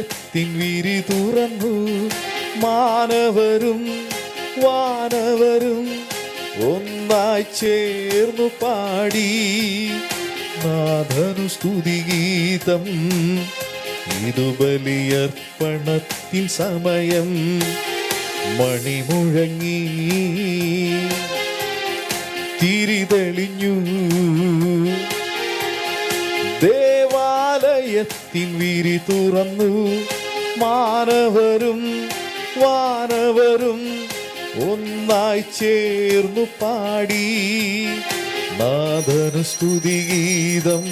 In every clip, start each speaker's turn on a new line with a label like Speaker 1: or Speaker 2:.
Speaker 1: ദേവാലയത്തിൻ വിരി തുറന്നു. മാനവരും വാനവരും ഒന്നായി ചേർന്നു പാടി നാഥനു സ്തുതിഗീതം. ഇതു ബലിയർപ്പണത്തിൻ സമയം. മണിമുഴങ്ങി തിരിതെളിഞ്ഞു. ദേവാലയത്തിൻ വിരി തുറന്നു. മാനവരും വാനവരും ഒന്നായി ചേർന്നു പാടി നാഥനു സ്തുതിഗീതം.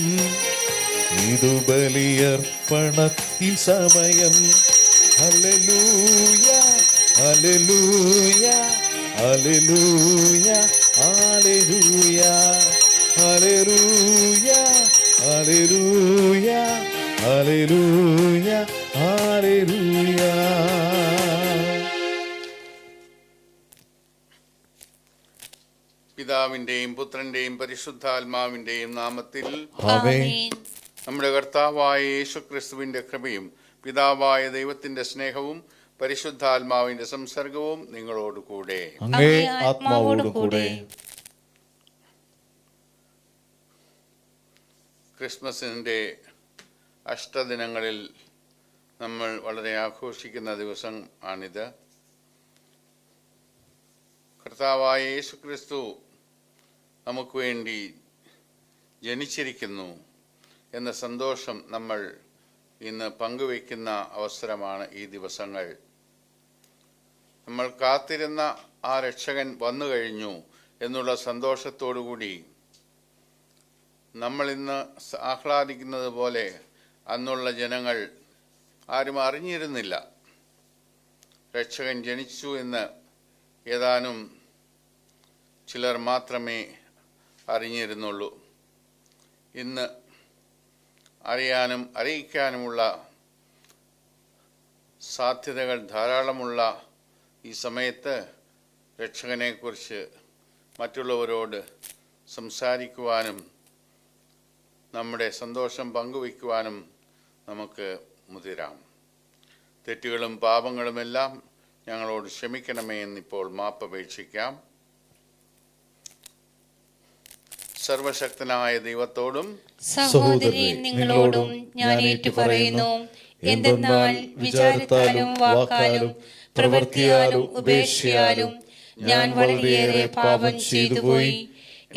Speaker 1: ഇതു ബലിയർപ്പണത്തിൻ സമയം. ഹല്ലേലൂയ ഹല്ലേലൂയ ഹല്ലേലൂയ ഹല്ലേലൂയ ഹല്ലേലൂയ ഹല്ലേലൂയ ഹല്ലേലൂയ ഹല്ലേലൂയ.
Speaker 2: പിതാവിന്റെയും പുത്രന്റെയും പരിശുദ്ധാത്മാവിന്റെയും നാമത്തിൽ
Speaker 1: ആമേൻ.
Speaker 2: നമ്മുടെ കർത്താവായ യേശുക്രിസ്തുവിന്റെ കൃപയും പിതാവായ ദൈവത്തിന്റെ സ്നേഹവും പരിശുദ്ധാത്മാവിന്റെ സംസർഗവും നിങ്ങളോടുകൂടെ.
Speaker 1: അങ്ങേ ആത്മാവോടുകൂടെ.
Speaker 2: ക്രിസ്മസിന്റെ അഷ്ടദിനങ്ങളിൽ നമ്മൾ വളരെ ആഘോഷിക്കുന്ന ദിവസം ആണിത്. കർത്താവായ യേശുക്രിസ്തു നമുക്ക് വേണ്ടി ജനിച്ചിരിക്കുന്നു എന്ന സന്തോഷം നമ്മൾ ഇന്ന് പങ്കുവയ്ക്കുന്ന അവസരമാണ് ഈ ദിവസങ്ങൾ. നമ്മൾ കാത്തിരുന്ന ആ രക്ഷകൻ വന്നു കഴിഞ്ഞു എന്നുള്ള സന്തോഷത്തോടുകൂടി നമ്മൾ ഇന്ന് ആഹ്ലാദിക്കുന്നത് പോലെ അന്നുള്ള ജനങ്ങൾ ആരും അറിഞ്ഞിരുന്നില്ല. രക്ഷകൻ ജനിച്ചു എന്ന് ഏതാനും ചിലർ മാത്രമേ അറിഞ്ഞിരുന്നുള്ളൂ. ഇന്ന് അറിയാനും അറിയിക്കാനുമുള്ള സാധ്യതകൾ ധാരാളമുള്ള ഈ സമയത്ത് രക്ഷകനെക്കുറിച്ച് മറ്റുള്ളവരോട് സംസാരിക്കുവാനും നമ്മുടെ സന്തോഷം പങ്കുവയ്ക്കുവാനും നമുക്ക് മുതിരാം. തെറ്റുകളും പാപങ്ങളുമെല്ലാം ഞങ്ങളോട് ക്ഷമിക്കണമേ എന്നിപ്പോൾ മാപ്പപേക്ഷിക്കാം. സർവശക്തനായ ദൈവത്തോടും
Speaker 3: സഹോദരി നിങ്ങളോടും ഞാൻ ഏറ്റുപറയുന്നു. എന്തെന്നാൽ വിചാരത്താലും വാക്കാലും പ്രവൃത്തിയാലും ഉപേക്ഷയാലും ഞാൻ വളരെയേറെ പാപം ചെയ്തുപോയി.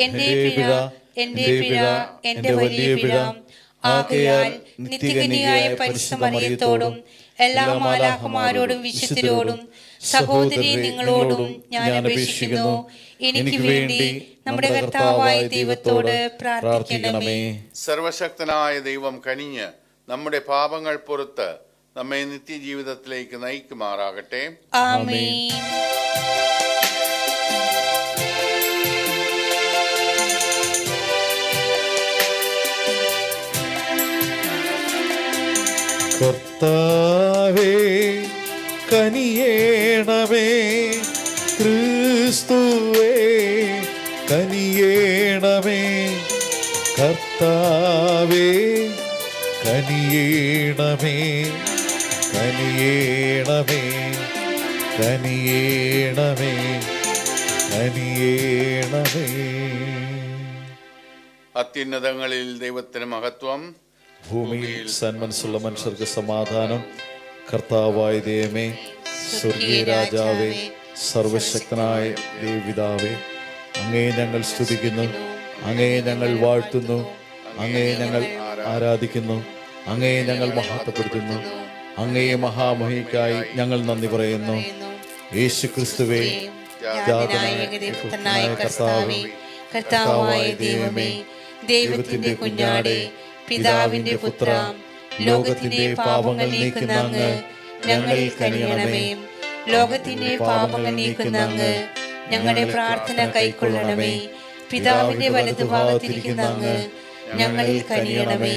Speaker 3: എന്റെ പിഴ എന്റെ പിഴ എന്റെ വലിയ പിഴ. ആകയാൽ നിത്യകന്യയായ പരിശുദ്ധ മറിയത്തോടും എല്ലാ മാലാഖമാരോടും വിശുദ്ധരോടും സഹോദരി നിങ്ങളോടും ഞാൻ അപേക്ഷിക്കുന്നു, എനിക്ക് വേണ്ടി നമ്മുടെ കർത്താവായ ദൈവത്തോട് പ്രാർത്ഥിക്കണമേ.
Speaker 2: സർവശക്തനായ ദൈവം കനിഞ്ഞ് നമ്മുടെ പാപങ്ങൾ പുറത്ത് നമ്മെ നിത്യജീവിതത്തിലേക്ക് നയിക്കുമാറാകട്ടെ.
Speaker 3: ആമേൻ.
Speaker 1: കർത്താവേ കനിയേണമേ, ക്രിസ്തുവേ കനിയേണമേ. കർത്താവേ കനിയേണമേ, കനിയേണമേ, കനിയേണമേ, കനിയേണമേ.
Speaker 2: അത്യുന്നതങ്ങളിൽ ദൈവത്തിന് മഹത്വം,
Speaker 1: ഭൂമിയിൽ സന്മനസ്സുള്ള മനുഷ്യർക്ക് സമാധാനം. കർത്താവായ ദൈവമേ, സ്വർഗീയ രാജാവേ, സർവശക്തനായ ദൈവപിതാവേ, അങ്ങയെ ഞങ്ങൾ സ്തുതിക്കുന്നു, അങ്ങയെ ഞങ്ങൾ വാഴ്ത്തുന്നു, അങ്ങയെ ഞങ്ങൾ ആരാധിക്കുന്നു, അങ്ങയെ ഞങ്ങൾ മഹത്വപ്പെടുത്തുന്നു. അങ്ങയെ മഹാമഹിക്കായി ഞങ്ങൾ നന്ദി പറയുന്നു. യേശുക്രിസ്തുവേ, കർത്താവേ,
Speaker 3: കർത്താവായ ദൈവമേ, ദൈവത്തിന്റെ കുഞ്ഞാടേ, പിതാവിന്റെ പുത്ര, ലോകത്തിന്റെ പാപങ്ങൾ നീക്കുന്ന അങ്ങ് ഞങ്ങളിൽ കനിയണമേ. ലോകത്തിന്റെ പാപങ്ങൾ നീക്കുന്ന അങ്ങ് ഞങ്ങളുടെ പ്രാർത്ഥന കൈക്കൊള്ളണമേ. പിതാവിന്റെ വലതുഭാഗത്തിരിക്കുന്ന അങ്ങ് ഞങ്ങളിൽ കനിയണമേ.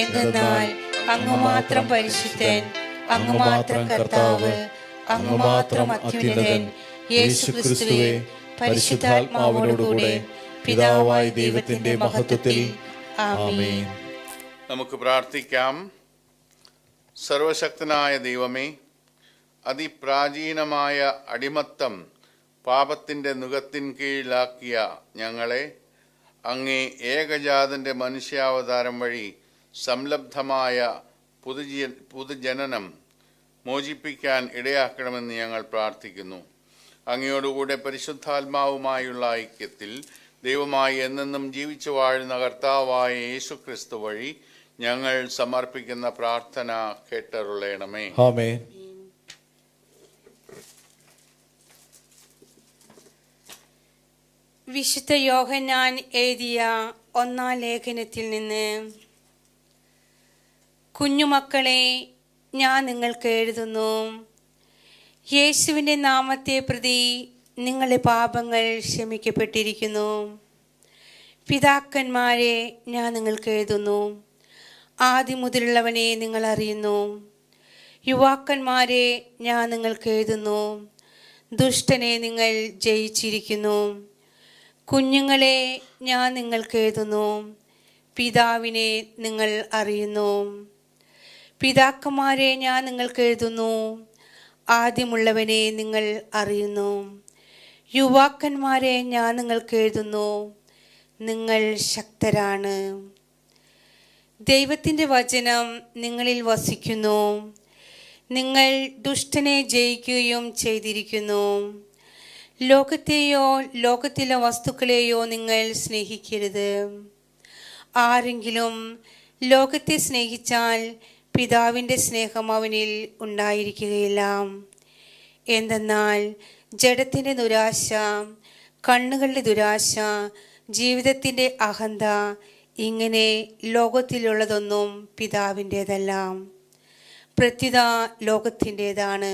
Speaker 3: എന്തെന്നാൽ അങ്ങ് മാത്രം പരിശുദ്ധൻ, അങ്ങ് മാത്രം കർത്താവ്, അങ്ങ് മാത്രം അത്യുന്നതൻ. യേശുക്രിസ്തുവേ, പരിശുദ്ധാത്മാവിനോടുകൂടെ പിതാവായ ദൈവത്തിന്റെ മഹത്വത്തിൽ ആമേൻ.
Speaker 2: നമുക്ക് പ്രാർത്ഥിക്കാം. സർവശക്തനായ ദൈവമേ, അതിപ്രാചീനമായ അടിമത്തം പാപത്തിൻ്റെ നുകത്തിൻ കീഴിലാക്കിയ ഞങ്ങളെ അങ്ങേ ഏകജാതൻ്റെ മനുഷ്യാവതാരം വഴി സംലബ്ധമായ പുതുജനനം മോചിപ്പിക്കാൻ ഇടയാക്കണമെന്ന് ഞങ്ങൾ പ്രാർത്ഥിക്കുന്നു. അങ്ങയോടുകൂടെ പരിശുദ്ധാത്മാവുമായുള്ള ഐക്യത്തിൽ ദൈവമായി എന്നെന്നും ജീവിച്ചു വാഴുന്ന കർത്താവായ യേശു ക്രിസ്തു വഴി ഞങ്ങൾ സമർപ്പിക്കുന്ന പ്രാർത്ഥന കേട്ടരുളേണമേ.
Speaker 1: ആമേൻ.
Speaker 3: വിശുദ്ധ യോഹന്നാൻ എഴുതിയ 1-ാം ലേഖനത്തിൽ നിന്ന്: കുഞ്ഞുമക്കളെ, ഞാൻ നിങ്ങൾക്ക് എഴുതുന്നു, യേശുവിൻ്റെ നാമത്തെ പ്രതി നിങ്ങളുടെ പാപങ്ങൾ ക്ഷമിക്കപ്പെട്ടിരിക്കുന്നു. പിതാക്കന്മാരെ, ഞാൻ നിങ്ങൾക്ക് എഴുതുന്നു, ആദ്യം മുതലുള്ളവനെ നിങ്ങൾ അറിയുന്നു. യുവാക്കന്മാരെ, ഞാൻ നിങ്ങൾക്ക് എഴുതുന്നു, ദുഷ്ടനെ നിങ്ങൾ ജയിച്ചിരിക്കുന്നു. കുഞ്ഞുങ്ങളെ, ഞാൻ നിങ്ങൾക്ക് എഴുതുന്നു, പിതാവിനെ നിങ്ങൾ അറിയുന്നു. പിതാക്കന്മാരെ, ഞാൻ നിങ്ങൾക്ക് എഴുതുന്നു, ആദ്യമുള്ളവനെ നിങ്ങൾ അറിയുന്നു. യുവാക്കന്മാരെ, ഞാൻ നിങ്ങൾക്ക് എഴുതുന്നു, നിങ്ങൾ ശക്തരാണ്. ദൈവത്തിൻ്റെ വചനം നിങ്ങളിൽ വസിക്കുന്നു. നിങ്ങൾ ദുഷ്ടനെ ജയിക്കുകയും ചെയ്തിരിക്കുന്നു. ലോകത്തെയോ ലോകത്തിലെ വസ്തുക്കളെയോ നിങ്ങൾ സ്നേഹിക്കരുത്. ആരെങ്കിലും ലോകത്തെ സ്നേഹിച്ചാൽ പിതാവിൻ്റെ സ്നേഹം അവനിൽ ഉണ്ടായിരിക്കുകയില്ല. എന്തെന്നാൽ ജഡത്തിൻ്റെ ദുരാശ, കണ്ണുകളുടെ ദുരാശ, ജീവിതത്തിൻ്റെ അഹന്ത, ഇങ്ങനെ ലോകത്തിലുള്ളതൊന്നും പിതാവിൻ്റേതല്ല, പ്രത്യുത ലോകത്തിൻ്റേതാണ്.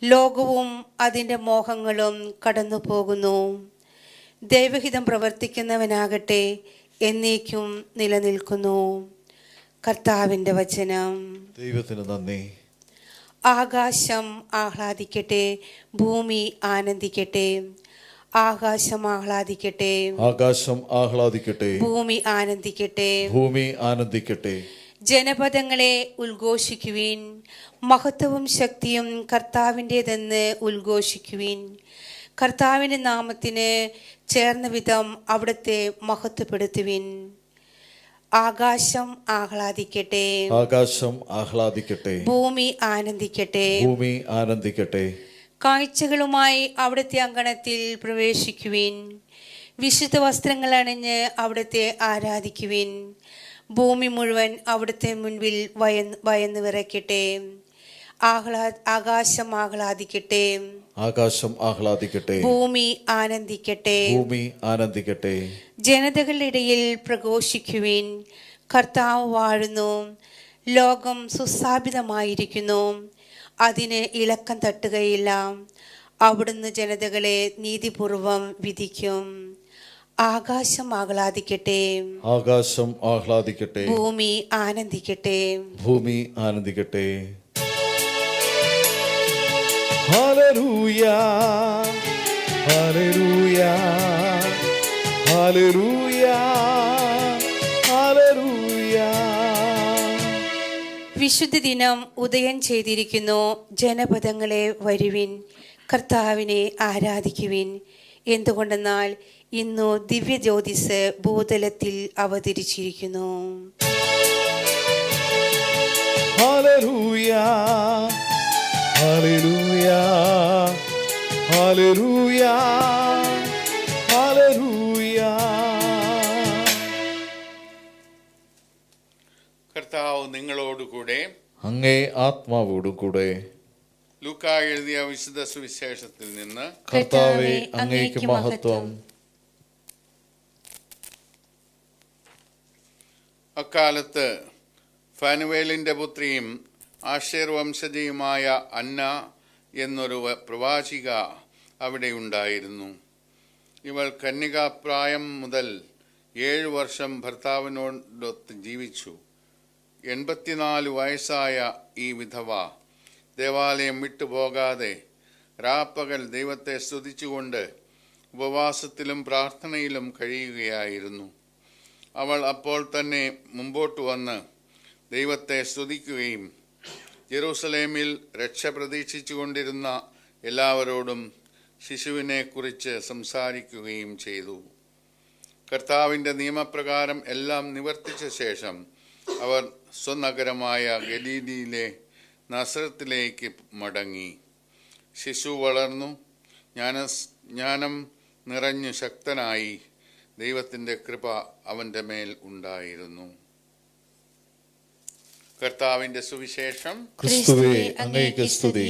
Speaker 3: ലോകവും അതിൻ്റെ മോഹങ്ങളും കടന്നു പോകുന്നു. ദൈവഹിതം പ്രവർത്തിക്കുന്നവനാകട്ടെ എന്നേക്കും നിലനിൽക്കുന്നു. കർത്താവിൻ്റെ വചനം.
Speaker 1: ദൈവത്തിന് നന്ദി.
Speaker 3: ആകാശം ആഹ്ലാദിക്കട്ടെ, ഭൂമി ആനന്ദിക്കട്ടെ. ആകാശം ആഹ്ലാദിക്കട്ടെ,
Speaker 1: ആകാശം ആഹ്ലാദിക്കട്ടെ.
Speaker 3: ഭൂമി ആനന്ദിക്കട്ടെ.
Speaker 1: ഭൂമി ആനന്ദിക്കട്ടെ.
Speaker 3: ജനപദങ്ങളെ ഉദ്ഘോഷിക്കുവിൻ, മഹത്വവും ശക്തിയും കർത്താവിൻ്റെതെന്ന് ഉദ്ഘോഷിക്കുവിൻ. കർത്താവിൻ്റെ നാമത്തിന് ചേർന്ന വിധം അവിടുത്തെ മഹത്വപ്പെടുത്തുവിൻ. ആകാശം ആഹ്ലാദിക്കട്ടെ,
Speaker 1: ആകാശം ആഹ്ലാദിക്കട്ടെ.
Speaker 3: ഭൂമി ആനന്ദിക്കട്ടെ.
Speaker 1: ഭൂമി ആനന്ദിക്കട്ടെ.
Speaker 3: കാഴ്ചകളുമായി അവിടുത്തെ അങ്കണത്തിൽ പ്രവേശിക്കുവിൻ. വിശുദ്ധ വസ്ത്രങ്ങൾ അണിഞ്ഞ് അവിടുത്തെ ആരാധിക്കുവിൻ. ഭൂമി മുഴുവൻ അവിടുത്തെ മുൻപിൽ ഭയന്ന് വിറയ്ക്കട്ടെ. ആകാശം ആഹ്ലാദിക്കട്ടെ,
Speaker 1: ആകാശം ആഹ്ലാദിക്കട്ടെ.
Speaker 3: ഭൂമി ആനന്ദിക്കട്ടെ.
Speaker 1: ഭൂമി ആനന്ദിക്കട്ടെ.
Speaker 3: ജനതകളുടെ ഇടയിൽ പ്രഘോഷിക്കുവിൻ, കർത്താവ് വാഴുന്നു. ലോകം സുസ്ഥാപിതമായിരിക്കുന്നു, അതിന് ഇളക്കം തട്ടുകയില്ല. അവിടുന്ന് ജനതകളെ നീതിപൂർവം വിധിക്കും. ആകാശം ആഹ്ലാദിക്കട്ടെ,
Speaker 1: ആകാശം ആഹ്ലാദിക്കട്ടെ.
Speaker 3: ഭൂമി ആനന്ദിക്കട്ടെ.
Speaker 1: ഭൂമി ആനന്ദിക്കട്ടെ. ഹല്ലേലൂയ, ഹല്ലേലൂയ, ഹല്ലേലൂയ, ഹല്ലേലൂയ.
Speaker 3: വിശുദ്ധ ദിനം ഉദയം ചെയ്തിരിക്കുന്നു. ജനപദങ്ങളെ വരുവിൻ, കർത്താവിനെ ആരാധിക്കുവിൻ. എന്തുകൊണ്ടെന്നാൽ ഇന്നു ദിവ്യ ജ്യോതിസ് ഭൂതലത്തിൽ അവതരിച്ചിരിക്കുന്നു.
Speaker 1: ഹല്ലേലൂയ, ഹല്ലേലൂയ, ഹല്ലേലൂയ, ഹല്ലേലൂയ.
Speaker 2: കർത്താവ് നിങ്ങളോടുകൂടെ,
Speaker 1: അങ്ങേ ആത്മാവോടും കൂടെ.
Speaker 2: ലൂക്കാ എഴുതിയ വിശുദ്ധ സുവിശേഷത്തിൽ നിന്ന്.
Speaker 1: കർത്താവേ, അങ്ങേക്ക് മഹത്വം.
Speaker 2: അക്കാലത്ത് ഫനുവേലിൻ്റെ പുത്രിയും ആശേർ വംശജയുമായ അന്ന എന്നൊരു പ്രവാചിക അവിടെ ഉണ്ടായിരുന്നു. ഇവൾ കന്യകാപ്രായം മുതൽ 7 വർഷം ഭർത്താവിനോടൊത്ത് ജീവിച്ചു. 84 വയസ്സായ ഈ വിധവ ദേവാലയം വിട്ടുപോകാതെ രാപ്പകൽ ദൈവത്തെ സ്തുതിച്ചുകൊണ്ട് ഉപവാസത്തിലും പ്രാർത്ഥനയിലും കഴിയുകയായിരുന്നു. അവൾ അപ്പോൾ തന്നെ മുമ്പോട്ട് വന്ന് ദൈവത്തെ സ്തുതിക്കുകയും ജെറൂസലേമിൽ രക്ഷ പ്രതീക്ഷിച്ചുകൊണ്ടിരുന്ന എല്ലാവരോടും ശിശുവിനെക്കുറിച്ച് സംസാരിക്കുകയും ചെയ്തു. കർത്താവിൻ്റെ നിയമപ്രകാരം എല്ലാം നിവർത്തിച്ച ശേഷം അവർ സ്വനഗരമായ ഗലീലയിലെ നസറത്തിലേക്ക് മടങ്ങി. ശിശു വളർന്നു ജ്ഞാനം നിറഞ്ഞു ശക്തനായി. ദൈവത്തിൻ്റെ കൃപ അവൻ്റെ മേൽ ഉണ്ടായിരുന്നു. കർത്താവിൻ്റെ സുവിശേഷം.
Speaker 1: ക്രിസ്തുവേ അങ്ങേക്ക് സ്തുതി.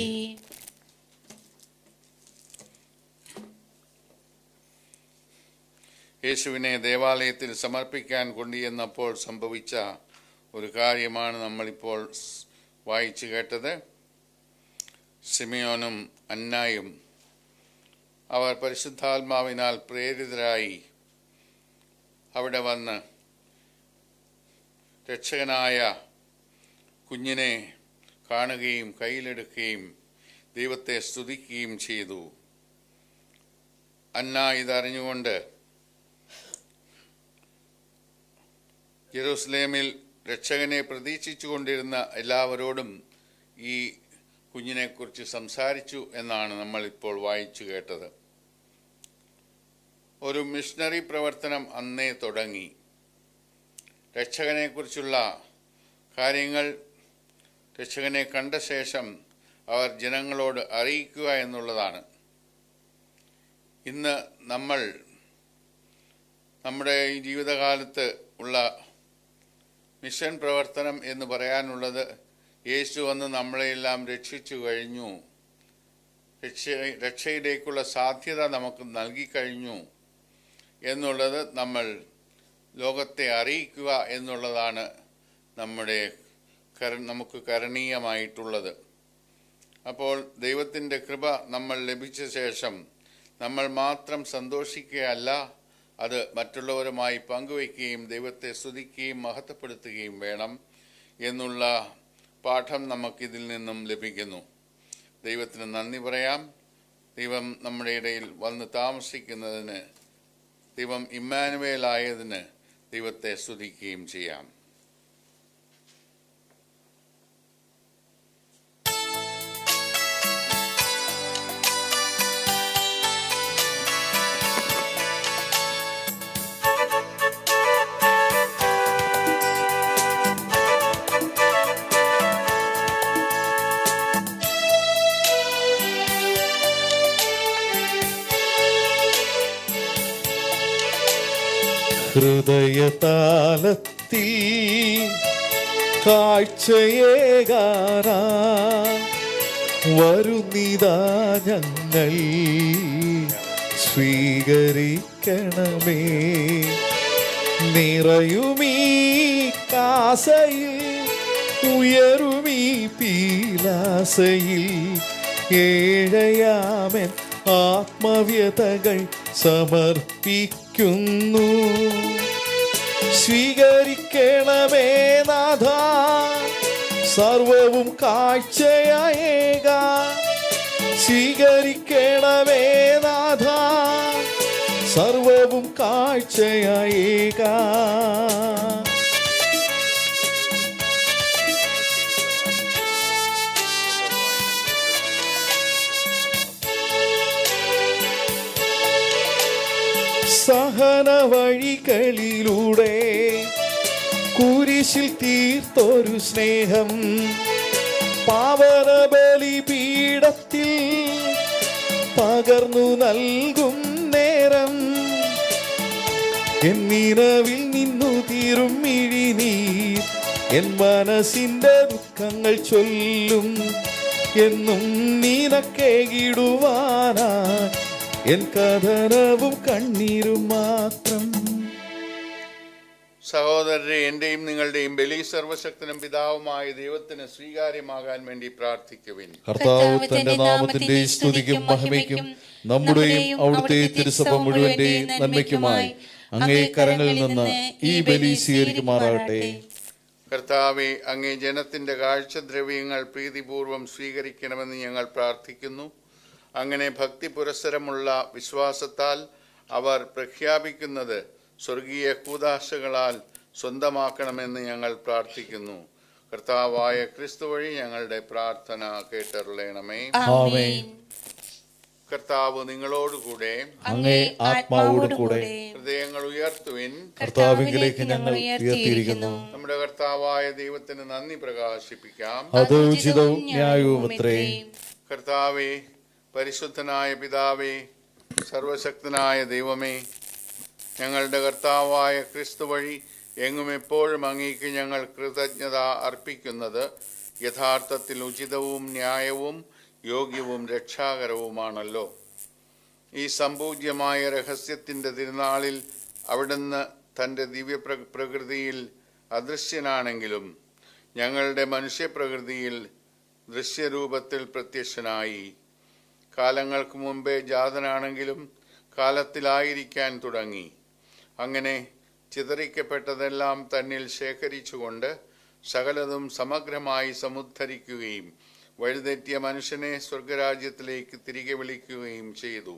Speaker 2: യേശുവിനെ ദേവാലയത്തിൽ സമർപ്പിക്കാൻ കൊണ്ടുചെന്നപ്പോൾ സംഭവിച്ച ഒരു കാര്യമാണ് നമ്മളിപ്പോൾ വായിച്ചു കേട്ടത്. സിമിയോനും അന്നായും അവർ പരിശുദ്ധാത്മാവിനാൽ പ്രേരിതരായി അവിടെ വന്ന് രക്ഷകനായ കുഞ്ഞിനെ കാണുകയും കയ്യിലെടുക്കുകയും ദൈവത്തെ സ്തുതിക്കുകയും ചെയ്തു. അന്ന ഇതറിഞ്ഞുകൊണ്ട് ജെറൂസലേമിൽ രക്ഷകനെ പ്രതീക്ഷിച്ചു കൊണ്ടിരുന്ന എല്ലാവരോടും ഈ കുഞ്ഞിനെക്കുറിച്ച് സംസാരിച്ചു എന്നാണ് നമ്മൾ ഇപ്പോൾ വായിച്ചു കേട്ടത്. ഒരു മിഷണറി പ്രവർത്തനം അന്നേ തുടങ്ങി. രക്ഷകനെക്കുറിച്ചുള്ള കാര്യങ്ങൾ രക്ഷകനെ കണ്ട ശേഷം അവർ ജനങ്ങളോട് അറിയിക്കുക എന്നുള്ളതാണ്. ഇന്ന് നമ്മൾ നമ്മുടെ ഈ ജീവിതകാലത്ത് ഉള്ള മിഷൻ പ്രവർത്തനം എന്ന് പറയാനുള്ളത്, യേശു വന്ന് നമ്മളെയെല്ലാം രക്ഷിച്ചു കഴിഞ്ഞു, രക്ഷയിലേക്കുള്ള സാധ്യത നമുക്ക് നൽകിക്കഴിഞ്ഞു എന്നുള്ളത് നമ്മൾ ലോകത്തെ അറിയിക്കുക എന്നുള്ളതാണ് നമുക്ക് കരണീയമായിട്ടുള്ളത്. അപ്പോൾ ദൈവത്തിൻ്റെ കൃപ നമ്മൾ ലഭിച്ച ശേഷം നമ്മൾ മാത്രം സന്തോഷിക്കുകയല്ല, അത് മറ്റുള്ളവരുമായി പങ്കുവയ്ക്കുകയും ദൈവത്തെ സ്തുതിക്കുകയും മഹത്വപ്പെടുത്തുകയും വേണം എന്നുള്ള പാഠം നമുക്കിതിൽ നിന്നും ലഭിക്കുന്നു. ദൈവത്തിന് നന്ദി പറയാം. ദൈവം നമ്മുടെ ഇടയിൽ വന്ന് താമസിക്കുന്നതിന്, ദൈവം ഇമ്മാനുവേലായതിന് ദൈവത്തെ സ്തുതിക്കുകയും ചെയ്യാം.
Speaker 1: ഹൃദയതാലത്തിൽ കാഴ്ചയേകാനാ വരുന്നിതാ ഞങ്ങൾ, സ്വീകരിക്കണമേ. നിറയുമീ കാസയിൽ ഉയരുമീ പീലാസയിൽ, ഏഴയാമൻ ആത്മവ്യതകൾ സമർപ്പിക്കുന്നു. സ്വീകരിക്കണമേ നാഥ, സർവവും കാഴ്ചയേക. സ്വീകരിക്കണമേ നാഥ, സർവവും കാഴ്ചയേക. സഹന വഴികളിലൂടെ കുരിശിൽ തീർത്തൊരു സ്നേഹം, പാവന ബലിപീഠത്തിൽ പകർന്നു നൽകും നേരം, എന്നിരവിൽ നിന്നു തീരും മിഴിനീർ, എൻ മനസ്സിന്റെ ദുഃഖങ്ങൾ ചൊല്ലും. എന്നും നിനക്കേകിടുവാനാ എൻ കഥനവും കണ്ണീരും മാത്രം.
Speaker 2: സഹോദരരെ, എൻ്റെയും നിങ്ങളുടെയും ബലി സർവശക്തനും പിതാവുമായ ദൈവത്തിന് സ്വീകാര്യമാകാൻ വേണ്ടി പ്രാർത്ഥിക്കുവിൻ.
Speaker 1: കർത്താവ് തന്റെ നാമത്തിന്റെ സ്തുതിക്കും മഹിമയ്ക്കും നമ്മുടെയും അവിടുത്തെ തിരുസഭ മുഴുവന്റെയും നന്മയ്ക്കുമായി അങ്ങേ കരങ്ങളിൽ നിന്ന് ഈ ബലി സ്വീകരിക്കുമാറാകട്ടെ.
Speaker 2: കർത്താവെ, അങ്ങേ ജനത്തിന്റെ കാഴ്ചദ്രവ്യങ്ങൾ പ്രീതിപൂർവം സ്വീകരിക്കണമെന്ന് ഞങ്ങൾ പ്രാർത്ഥിക്കുന്നു. അങ്ങനെ ഭക്തി പുരസ്സരമുള്ള വിശ്വാസത്താൽ അവർ പ്രഖ്യാപിക്കുന്നത് സ്വർഗീയ കൂദാശകളാൽ സ്വന്തമാക്കണമെന്ന് ഞങ്ങൾ പ്രാർത്ഥിക്കുന്നു. കർത്താവായ ക്രിസ്തു വഴി ഞങ്ങളുടെ പ്രാർത്ഥന കേട്ടരുളണമേ.
Speaker 3: ആമേൻ.
Speaker 2: കർത്താവ് നിങ്ങളോടുകൂടെ,
Speaker 1: അങ്ങേ ആത്മാവോടുകൂടെ.
Speaker 2: ഹൃദയങ്ങൾ ഉയർത്തുവിൻ.
Speaker 1: കർത്താവിലേക്ക് ഞങ്ങൾ ഉയർത്തിയിരിക്കുന്നു.
Speaker 2: നമ്മുടെ കർത്താവായ ദൈവത്തിന് നന്ദി പ്രകാശിപ്പിക്കാം.
Speaker 1: അത് ഉചിതവും ന്യായവുമത്രേ.
Speaker 2: കർത്താവേ, പരിശുദ്ധനായ പിതാവേ, സർവശക്തനായ ദൈവമേ, ഞങ്ങളുടെ കർത്താവായ ക്രിസ്തു വഴി എങ്ങും എപ്പോഴും അങ്ങേക്ക് ഞങ്ങൾ കൃതജ്ഞത അർപ്പിക്കുന്നത് യഥാർത്ഥത്തിൽ ഉചിതവും ന്യായവും യോഗ്യവും രക്ഷാകരവുമാണല്ലോ. ഈ സംപൂജ്യമായ രഹസ്യത്തിൻ്റെ തിരുനാളിൽ അവിടുന്ന് തൻ്റെ പ്രകൃതിയിൽ അദൃശ്യനാണെങ്കിലും ഞങ്ങളുടെ മനുഷ്യപ്രകൃതിയിൽ ദൃശ്യരൂപത്തിൽ പ്രത്യക്ഷനായി. കാലങ്ങൾക്ക് മുമ്പേ ജാതനാണെങ്കിലും കാലത്തിലായിരിക്കാൻ തുടങ്ങി. അങ്ങനെ ചിതറിക്കപ്പെട്ടതെല്ലാം തന്നിൽ ശേഖരിച്ചുകൊണ്ട് സകലതും സമഗ്രമായി സമുദ്ധരിക്കുകയും വഴിതെറ്റിയ മനുഷ്യനെ സ്വർഗരാജ്യത്തിലേക്ക് തിരികെ വിളിക്കുകയും ചെയ്തു.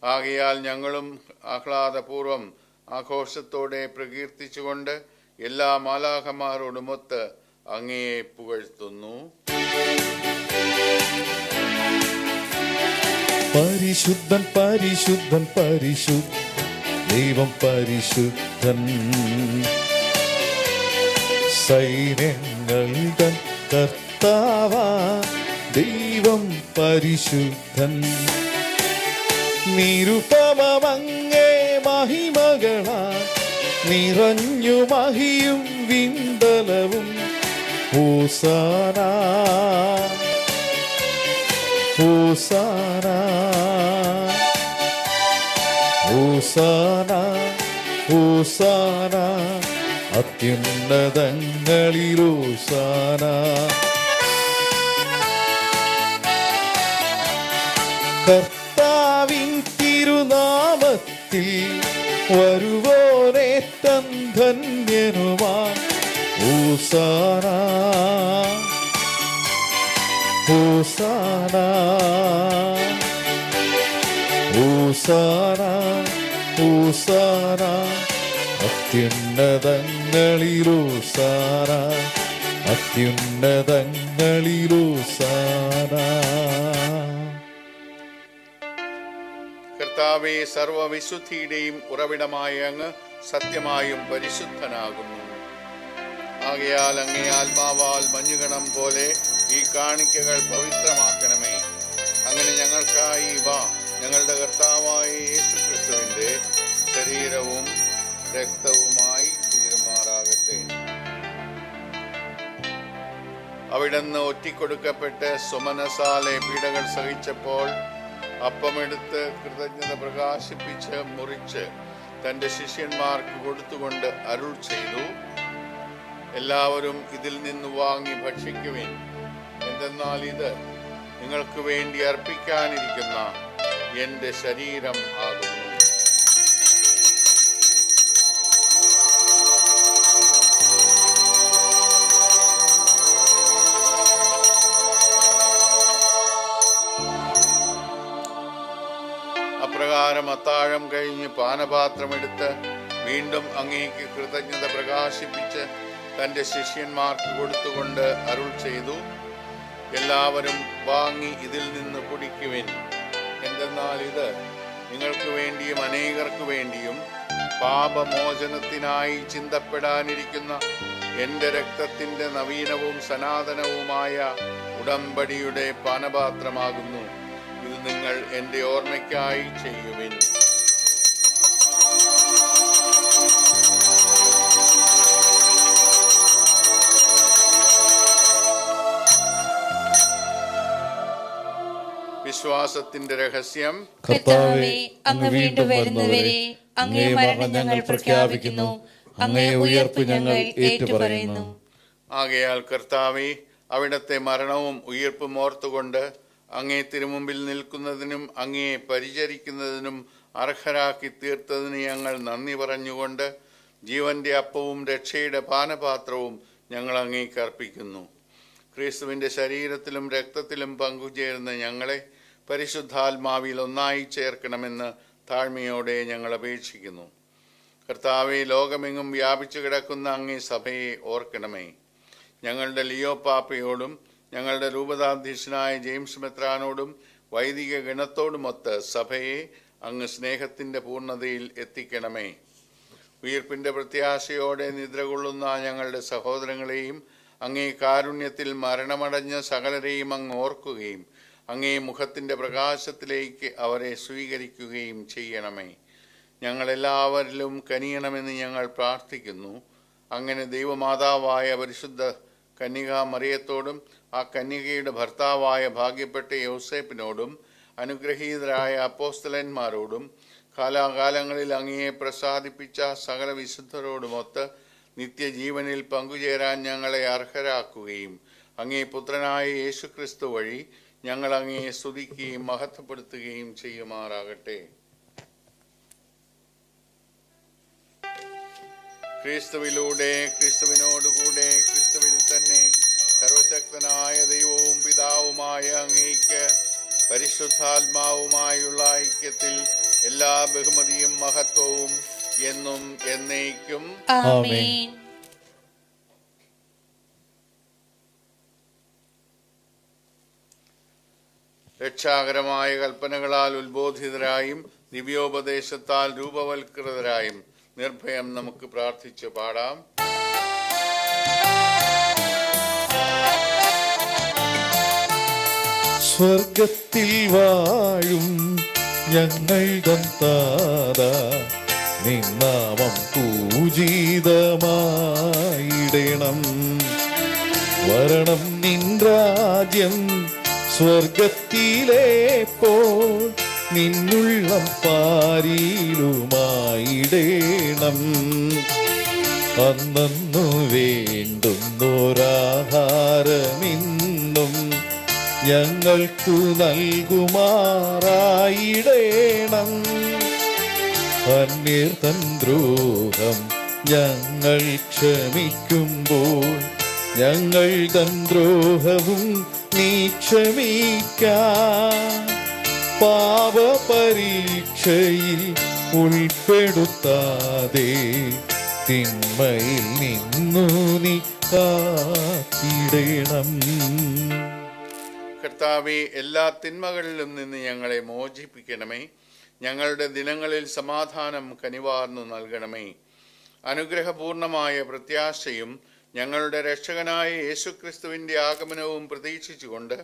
Speaker 2: ആകയാൽ ഞങ്ങളും ആഹ്ലാദപൂർവം ആഘോഷത്തോടെ പ്രകീർത്തിച്ചുകൊണ്ട് എല്ലാ മാലാഖമാരോടുമൊത്ത് അങ്ങയെ പുകഴ്ത്തുന്നു.
Speaker 1: പരിശുദ്ധൻ പരിശുദ്ധൻ പരിശുദ്ധൻ ദൈവം പരിശുദ്ധൻ. സൈന്യങ്ങളുടെ കർത്താവാ ദൈവം പരിശുദ്ധൻ. നിരുപമമങ്ങേ മഹിമകളാ നിറഞ്ഞു മഹിയും വിണ്ടലവും. ഹോസാന ഹോസാന ഹോസാന ഹോസാന അത്യുന്നതങ്ങളിൽ ഹോസാന. കർത്താവിൻ തിരുനാമത്തിൽ വരുവോനേറ്റം ധന്യനുമാൻ. ഹോസാന ഹോസാന ഹോസാന ഹോസാന അത്യുന്നതങ്ങളിൽ ഹോസാന അത്യുന്നതങ്ങളിൽ ഹോസാന.
Speaker 2: കർത്താവേ, സർവവിശുദ്ധിയുടെയും ഉറവിടമായ അങ്ങ് സത്യമായും പരിശുദ്ധനാകുന്നു. ആകയാൽ അങ്ങേ ആത്മാവാൽ മഞ്ഞുകണം പോലെ ഈ കാണിക്കകൾ പവിത്രമാക്കണമേ. അങ്ങനെ ഞങ്ങൾക്കായി ഇവ ഞങ്ങളുടെ കർത്താവായ യേശുക്രിസ്തുവിന്റെ ശരീരവും രക്തവുമായി തീരുമാറാകട്ടെ. അവിടുന്ന് ഒറ്റിക്കൊടുക്കപ്പെട്ട് സുമനസാലെ പീഡകൾ സഹിച്ചപ്പോൾ അപ്പമെടുത്ത് കൃതജ്ഞത പ്രകാശിപ്പിച്ച് മുറിച്ച് തൻ്റെ ശിഷ്യന്മാർക്ക് കൊടുത്തുകൊണ്ട് അരുൾ ചെയ്തു, എല്ലാവരും ഇതിൽ നിന്ന് വാങ്ങി ഭക്ഷിക്കുവിൻ. എന്തെന്നാൽ ഇത് നിങ്ങൾക്ക് വേണ്ടി അർപ്പിക്കാനിരിക്കുന്ന എൻ്റെ ശരീരം ആകുന്നു. അപ്രകാരം അത്താഴം കഴിഞ്ഞ് പാനപാത്രമെടുത്ത് വീണ്ടും അങ്ങേക്ക് കൃതജ്ഞത പ്രകാശിപ്പിച്ച് തൻ്റെ ശിഷ്യന്മാർക്ക് കൊടുത്തുകൊണ്ട് അരുൾ ചെയ്തു, എല്ലാവരും വാങ്ങി ഇതിൽ നിന്ന് കുടിക്കുവിൻ. എന്തെന്നാൽ ഇത് നിങ്ങൾക്ക് വേണ്ടിയും അനേകർക്ക് വേണ്ടിയും പാപമോചനത്തിനായി ചിന്തപ്പെടാനിരിക്കുന്ന എൻ്റെ രക്തത്തിൻ്റെ നവീനവും സനാതനവുമായ ഉടമ്പടിയുടെ പാനപാത്രമാകുന്നു. ഇത് നിങ്ങൾ എൻ്റെ ഓർമ്മയ്ക്കായി ചെയ്യുവിൻ. വിശ്വാസത്തിന്റെ രഹസ്യം.
Speaker 3: കർത്താവേ, അങ്ങ് വീണ്ടും വരുന്നവരെ അങ്ങേ മരണം ഞങ്ങൾ പ്രഖ്യാപിക്കുന്നു, അങ്ങേ ഉയർപ്പ് ഞങ്ങൾ ഏറ്റുപറയുന്നു.
Speaker 2: ആകയാൽ കർത്താവേ, അവിടത്തെ മരണവും ഉയർപ്പും ഓർത്തുകൊണ്ട് അങ്ങേ തിരുമുമ്പിൽ നിൽക്കുന്നതിനും അങ്ങയെ പരിചരിക്കുന്നതിനും അർഹരാക്കി തീർത്തതിന് ഞങ്ങൾ നന്ദി പറഞ്ഞുകൊണ്ട് ജീവന്റെ അപ്പവും രക്ഷയുടെ പാനപാത്രവും ഞങ്ങൾ അങ്ങേക്ക് അർപ്പിക്കുന്നു. ക്രിസ്തുവിന്റെ ശരീരത്തിലും രക്തത്തിലും പങ്കുചേർന്ന് ഞങ്ങളെ പരിശുദ്ധാത്മാവിൽ ഒന്നായി ചേർക്കണമെന്ന് താഴ്മയോടെ ഞങ്ങൾ അപേക്ഷിക്കുന്നു. കർത്താവെ, ലോകമെങ്ങും വ്യാപിച്ചു കിടക്കുന്ന അങ്ങേ സഭയെ ഓർക്കണമേ. ഞങ്ങളുടെ ലിയോ പാപ്പയോടും ഞങ്ങളുടെ രൂപതാധ്യക്ഷനായ ജെയിംസ് മെത്രാനോടും വൈദിക ഗണത്തോടുമൊത്ത് സഭയെ അങ്ങ് സ്നേഹത്തിൻ്റെ പൂർണ്ണതയിൽ എത്തിക്കണമേ. ഉയിർപ്പിൻ്റെ പ്രത്യാശയോടെ നിദ്രകൊള്ളുന്ന ഞങ്ങളുടെ സഹോദരങ്ങളെയും അങ്ങേ കാരുണ്യത്തിൽ മരണമടഞ്ഞ സകലരെയും അങ്ങ് ഓർക്കുകയും അങ്ങേ മുഖത്തിൻ്റെ പ്രകാശത്തിലേക്ക് അവരെ സ്വീകരിക്കുകയും ചെയ്യണമേ. ഞങ്ങളെല്ലാവരിലും കനിയണമെന്ന് ഞങ്ങൾ പ്രാർത്ഥിക്കുന്നു. അങ്ങനെ ദൈവമാതാവായ പരിശുദ്ധ കന്യകാ മറിയത്തോടും ആ കന്യകയുടെ ഭർത്താവായ ഭാഗ്യപ്പെട്ട യൗസേപ്പിനോടും അനുഗ്രഹീതരായ അപ്പോസ്തലന്മാരോടും കാലാകാലങ്ങളിൽ അങ്ങയെ പ്രസാദിപ്പിച്ച സകല വിശുദ്ധരോടുമൊത്ത് നിത്യജീവനിൽ പങ്കുചേരാൻ ഞങ്ങളെ അർഹരാക്കുകയും അങ്ങേ പുത്രനായ യേശുക്രിസ്തു വഴി ഞങ്ങൾ അങ്ങയെ സ്തുതിക്കുകയും മഹത്വപ്പെടുത്തുകയും ചെയ്യുമാറാകട്ടെ. ക്രിസ്തുവിലൂടെ, ക്രിസ്തുവിനോടുകൂടെ, ക്രിസ്തുവിൽ തന്നെ സർവശക്തനായ ദൈവവും പിതാവുമായ അങ്ങേക്ക് പരിശുദ്ധാത്മാവുമായുള്ള ഐക്യത്തിൽ എല്ലാ ബഹുമതിയും മഹത്വവും എന്നും എന്നേക്കും
Speaker 3: ആമേൻ.
Speaker 2: രക്ഷാകരമായ കൽപ്പനകളാൽ ഉത്ബോധിതരായും ദിവ്യോപദേശത്താൽ രൂപവൽകൃതരായും നിർഭയം നമുക്ക് പ്രാർത്ഥിച്ചു പാടാം.
Speaker 1: സ്വർഗത്തിൽ വാഴും ഞങ്ങളുടെ താതാ, നിന്നാമം പൂജിതമായിടണം. വരണം നിൻ രാജ്യം സ്വർഗത്തിലെ പോൽ നിന്നുള്ളം പാരിയിലുമായിടേണം. അന്നു വേണ്ടുന്നൊരാഹാരമിന്നും ഞങ്ങൾക്കു നൽകുമാറായിടേണം. അന്യർ തൻ ദ്രോഹം ഞങ്ങൾ ക്ഷമിക്കുമ്പോൾ ഞങ്ങൾ തൻ ദ്രോഹവും നീ ക്ഷമിക്കാം. പാപപരീക്ഷയിൽ ഉൾപ്പെടുത്താതെ തിന്മയിൽ നിന്നു നീ കാത്തിടണം.
Speaker 2: കർത്താവേ, എല്ലാ തിന്മകളിലും നിന്ന് ഞങ്ങളെ മോചിപ്പിക്കണമേ. ഞങ്ങളുടെ ദിനങ്ങളിൽ സമാധാനം കനിവാർന്നു നൽകണമേ. അനുഗ്രഹപൂർണമായ പ്രത്യാശയും ഞങ്ങളുടെ രക്ഷകനായ യേശുക്രിസ്തുവിൻ്റെ ആഗമനവും പ്രതീക്ഷിച്ചുകൊണ്ട്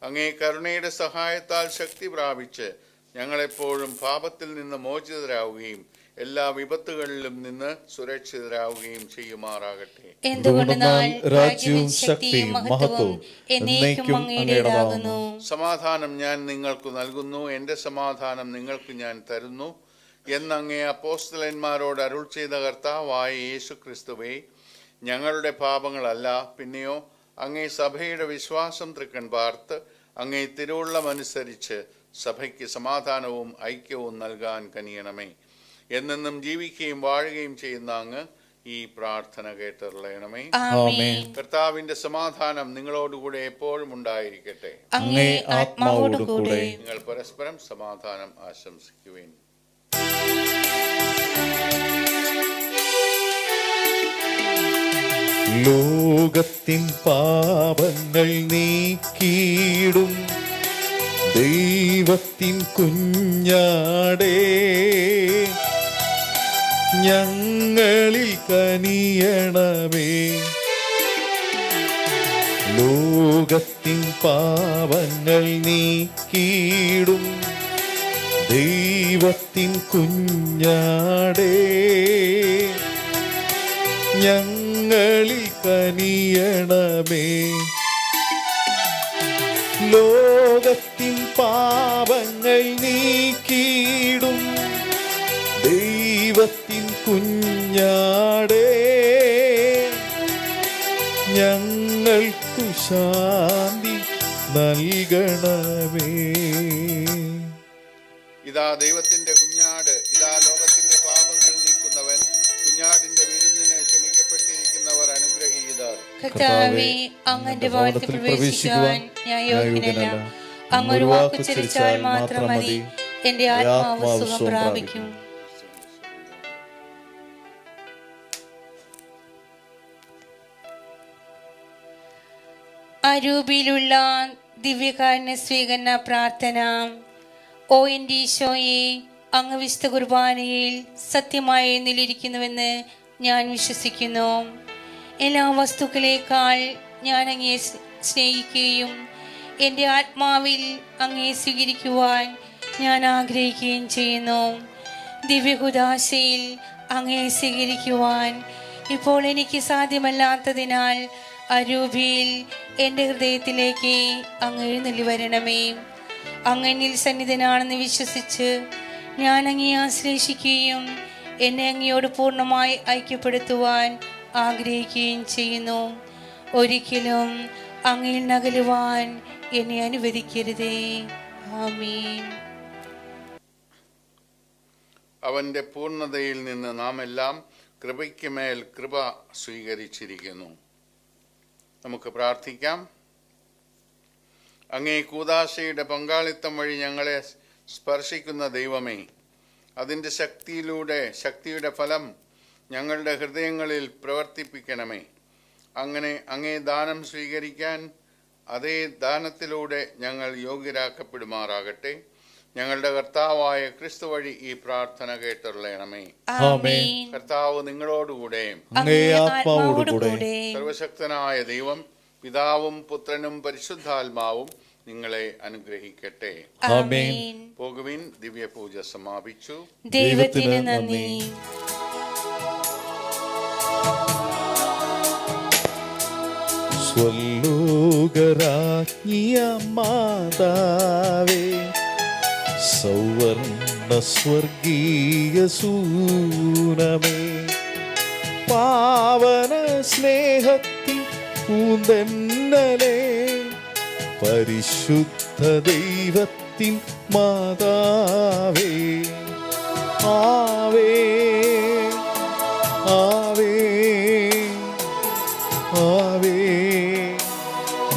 Speaker 2: അങ്ങേ കരുണയുടെ സഹായത്താൽ ശക്തി പ്രാപിച്ച് ഞങ്ങളെപ്പോഴും പാപത്തിൽ നിന്ന് മോചിതരാവുകയും എല്ലാ വിപത്തുകളിലും നിന്ന് സുരക്ഷിതരാവുകയും ചെയ്യുമാറാകട്ടെ.
Speaker 3: എന്തുകൊണ്ടെന്നാൽ രാജ്യവും ശക്തിയും മഹത്വവും എന്നേക്കും അങ്ങയുടേതാകുന്നു.
Speaker 2: സമാധാനം ഞാൻ നിങ്ങൾക്ക് നൽകുന്നു, എൻ്റെ സമാധാനം നിങ്ങൾക്ക് ഞാൻ തരുന്നു എന്നങ്ങേ അപ്പോസ്തലന്മാരോട് അരുൾ ചെയ്ത കർത്താവായ യേശുക്രിസ്തുവേ, ഞങ്ങളുടെ പാപങ്ങളല്ല പിന്നെയോ അങ്ങേ സഭയുടെ വിശ്വാസം തൃക്കൺ പാർത്ത് അങ്ങേ തിരുവുള്ളമനുസരിച്ച് സഭയ്ക്ക് സമാധാനവും ഐക്യവും നൽകാൻ കനിയണമേ. എന്നെന്നും ജീവിക്കുകയും വാഴുകയും ചെയ്യുന്ന അങ്ങ് ഈ പ്രാർത്ഥന കേട്ടറിയണമേ. കർത്താവിന്റെ സമാധാനം നിങ്ങളോടുകൂടെ എപ്പോഴും ഉണ്ടായിരിക്കട്ടെ.
Speaker 3: അങ്ങേ ആത്മാവോടുകൂടെ.
Speaker 2: നിങ്ങൾ പരസ്പരം സമാധാനം ആശംസിക്കുവേൻ.
Speaker 1: ലോകത്തിൻ പാപങ്ങൾ നീക്കിയിടും ദൈവത്തിൻ കുഞ്ഞാടേ, ഞങ്ങളിൽ കനിയണമേ. ലോകത്തിൻ പാപങ്ങൾ നീക്കിയിടും ദൈവത്തിൻ കുഞ്ഞാടേ, ഞങ്ങളിൽ കനിയണമേ. ലോകത്തിൻ പാപങ്ങൾ നീക്കിയിടും ദൈവത്തിൻ കുഞ്ഞാടേ, ഞങ്ങൾക്കു ശാന്തി നൽകണമേ.
Speaker 2: ഇതാ ദൈവത്തിന്റെ കുഞ്ഞാട്, ഇതാ ലോകത്തിന്റെ പാപങ്ങൾ നീക്കുന്നവൻ. കുഞ്ഞാടിന്റെ വിരുന്നിന് ക്ഷണിക്കപ്പെട്ടിരിക്കുന്നവർ അനുഗ്രഹീതർ.
Speaker 3: കർത്താവേ, അങ്ങന്റെ ഭവനത്തിൽ പ്രവേശിക്കുവാൻ ഞാൻ യോഗ്യനല്ല. അങ്ങ് ഒരു വാക്കുച്ചരിച്ചാൽ മാത്രം മതി, എന്റെ ആത്മാവ് സുഖം പ്രാപിക്കും. അരൂപിയിലുള്ള ദിവ്യകാരുണ്യ സ്വീകരണ പ്രാർത്ഥന. ഓ എൻ്റെ ഈശോയെ, അങ്ങ് വിശുദ്ധ കുർബാനയിൽ സത്യമായി എഴുന്നള്ളിയിരിക്കുന്നുവെന്ന് ഞാൻ വിശ്വസിക്കുന്നു. എല്ലാ വസ്തുക്കളേക്കാൾ ഞാൻ അങ്ങയെ സ്നേഹിക്കുകയും എൻ്റെ ആത്മാവിൽ അങ്ങയെ സ്വീകരിക്കുവാൻ ഞാൻ ആഗ്രഹിക്കുകയും ചെയ്യുന്നു. ദിവ്യകുദാശയിൽ അങ്ങയെ സ്വീകരിക്കുവാൻ ഇപ്പോൾ എനിക്ക് സാധ്യമല്ലാത്തതിനാൽ അരൂപിയിൽ എൻ്റെ ഹൃദയത്തിലേക്ക് അങ്ങ് എഴുന്നള്ളി വരണമേ. അങ്ങനിൽ സന്നിധനാണെന്ന് വിശ്വസിച്ച് ഞാൻ അങ്ങയെ ആശ്ലേഷിക്കുകയും എന്നെ അങ്ങയോട് പൂർണ്ണമായി ഐക്യപ്പെടുത്തുവാൻ ആഗ്രഹിക്കുകയും ചെയ്യുന്നു. ഒരിക്കലും അങ്ങയിൽ നകലുവാൻ എന്നെ അനുവദിക്കരുതേ. ആമേൻ.
Speaker 2: അവൻ്റെ പൂർണ്ണതയിൽ നിന്ന് നാം എല്ലാം കൃപയ്ക്ക് മേൽ കൃപ സ്വീകരിച്ചിരിക്കുന്നു. നമുക്ക് പ്രാർത്ഥിക്കാം. അങ്ങേ കൂദാശയുടെ പങ്കാളിത്തം വഴി ഞങ്ങളെ സ്പർശിക്കുന്ന ദൈവമേ, അതിൻ്റെ ശക്തിയുടെ ഫലം ഞങ്ങളുടെ ഹൃദയങ്ങളിൽ പ്രവർത്തിപ്പിക്കണമേ. അങ്ങനെ അങ്ങേ ദാനം സ്വീകരിക്കാൻ അതേ ദാനത്തിലൂടെ ഞങ്ങൾ യോഗ്യരാക്കപ്പെടുമാറാകട്ടെ. ഞങ്ങളുടെ കർത്താവായ ക്രിസ്തു വഴി ഈ പ്രാർത്ഥന കേട്ടറിയണമേ. കർത്താവ് നിങ്ങളോടുകൂടെ, സർവശക്തനായ ദൈവം പിതാവും പുത്രനും പരിശുദ്ധാത്മാവും നിങ്ങളെ അനുഗ്രഹിക്കട്ടെ. പോകുവിൻ. ദിവ്യപൂജ സമാപിച്ചു.
Speaker 3: ദൈവത്തിന് നന്ദി.
Speaker 1: സ്വലോകരാജ്ഞിയ മാതാവേ, സൗവർണ സ്വർഗീയ സൂനമേ, പാവന സ്നേഹത്തിൻ പൂന്തന്നലേ, പരിശുദ്ധ ദൈവത്തിൻ മാതാവേ, ആവേ ആവേ ആവേ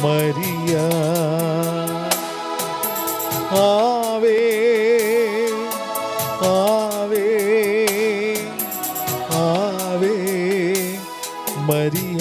Speaker 1: മരിയ, ആവേ ആവേ ആവേ മരിയ.